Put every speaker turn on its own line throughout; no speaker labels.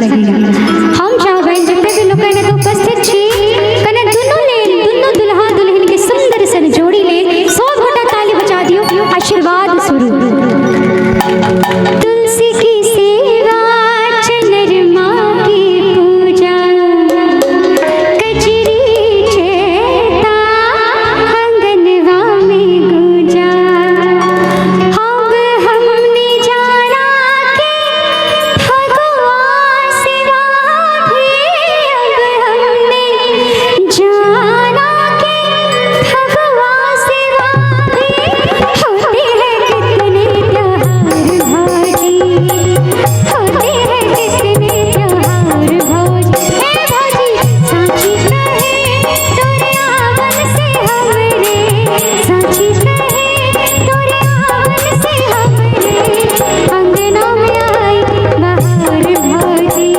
लगी। हम चाहबे जते भी लोग ने तो उपस्थित छी कने दुनो दुल्हा दुल्हन के सुंदर सन जोड़ी ले 100 घंटा ताली बजा दियो, आशीर्वाद स्वरूप। तुलसी की सेवा चंद्रमा की पूजा, कजरी चेता आंगनवा में गूंजा। अब हमने जाना कि भगवान सिवा भी, अब हमने जाना कि भगवान सिवा भी होते हैं कितने त्योहार भौजी, होते हैं कितने त्योहार भौजी। हे भौजी साची कहे तोरे आवन से हमरे, साची कहे तोरे आवन से हमरे अंगना में आई बहार भौजी,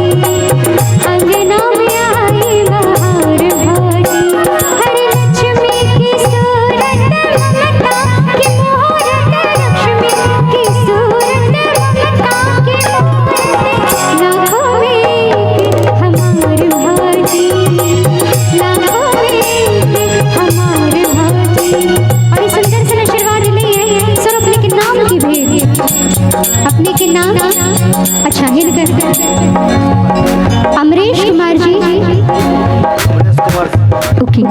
अंगना में आई बहार भौजी। हर लक्ष्मी की सूरत ममता की मूरत, लक्ष्मी की सूरत ममता की मूरत, लाखों में एक हमार भौजी, लाखों में एक हमार भौजी। और इस सुंदर सा आशीर्वाद लिए सर अपने के नाम की भेद, अपने के नाम अच्छा हिनकर अमरीश कुमार जी, ओके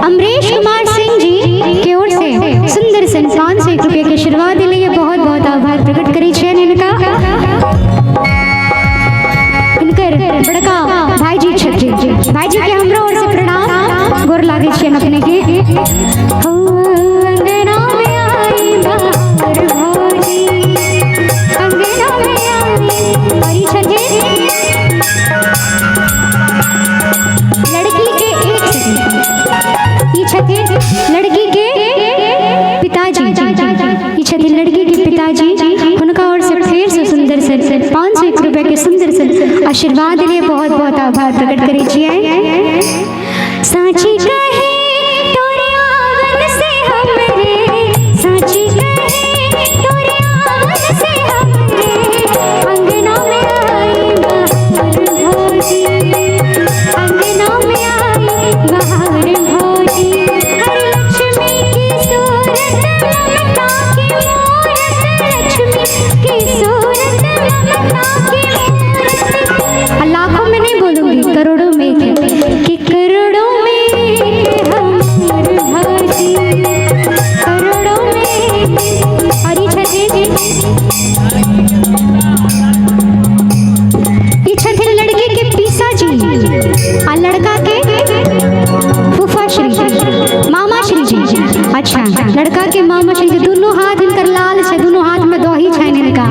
अमरीश कुमार सिंह जी की ओर से सुंदर सन 501 रुपये के आशीर्वाद लिए बहुत बहुत आभार प्रकट करी छे इनका। इनकर बड़का भाई जी छथि, भाई जी के हमरा ओर से प्रणाम गोर लागे छे अपने के। हो अंगना में आई बहार भौजी, अंगना में आई छथि लड़की के एक ई छथि लड़की के पिताजी, ई छथि लड़की के पिताजी, उनका ओर से फिर से सुंदर से 501 रुपये के सुंदर से आशीर्वाद लिए बहुत बहुत आभार प्रकट करी छिए। साची कहे तोरे आवन से हमरे, साची कहे तोरे आवन से हमरे अंगना में आई बहार भौजी, अंगना में आई बहार भौजी। हर लक्ष्मी की सूरत ममता की मूरत, लक्ष्मी की सूरत ममता की मूरत। लाखों में नहीं बोलूंगी, करोड़ों में एक है कि करोड़ों में एक हमार भौजी, करोड़ों में एक। और ये छठे लड़के के पीसा जी और लड़का के फूफा श्री जी, मामा श्री जी। अच्छा लड़का के मामा श्री जी दोनों हाथ इनकर लाल से, दोनों हाथ में दो ही छैन इनका।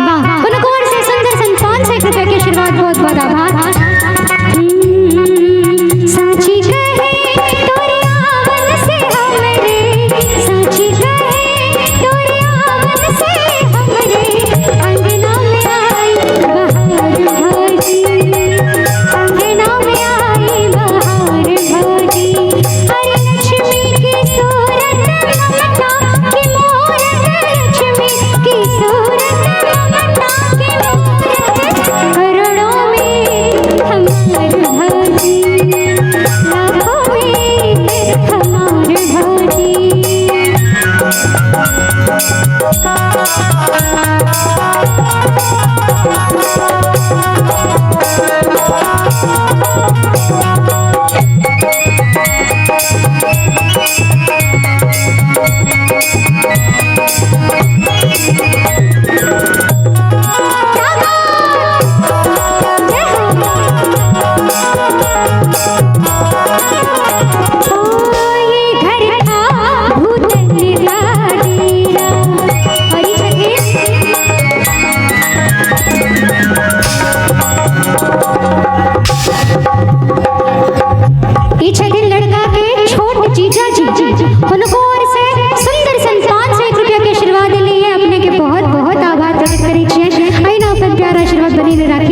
वाह उनको ओर से सुंदर सन 501 रुपये के आशीर्वाद बहुत बहुत आभार। साची कहे तोरे आवन से हमरे, साची कहे तोरे आवन से हमरे अंगना में आई बहार भौजी, अंगना में आई बहार भौजी। हर लक्ष्मी की सूरत ममता की मूरत, लक्ष्मी की सूरत ममता की मूरत, करोड़ों में हमार भौजी, लाखों में एक हमार भौजी। ये घर था भूतन का डेरा, और ये छठे लड़का के छोट जीजा जी, उनको ओर से सुंदर सन 501 रुपया के आशीर्वाद लिए अपने के बहुत बहुत आभार प्रकट करी छिए। अहिना अपन प्यारा आशीर्वाद बनी रहे।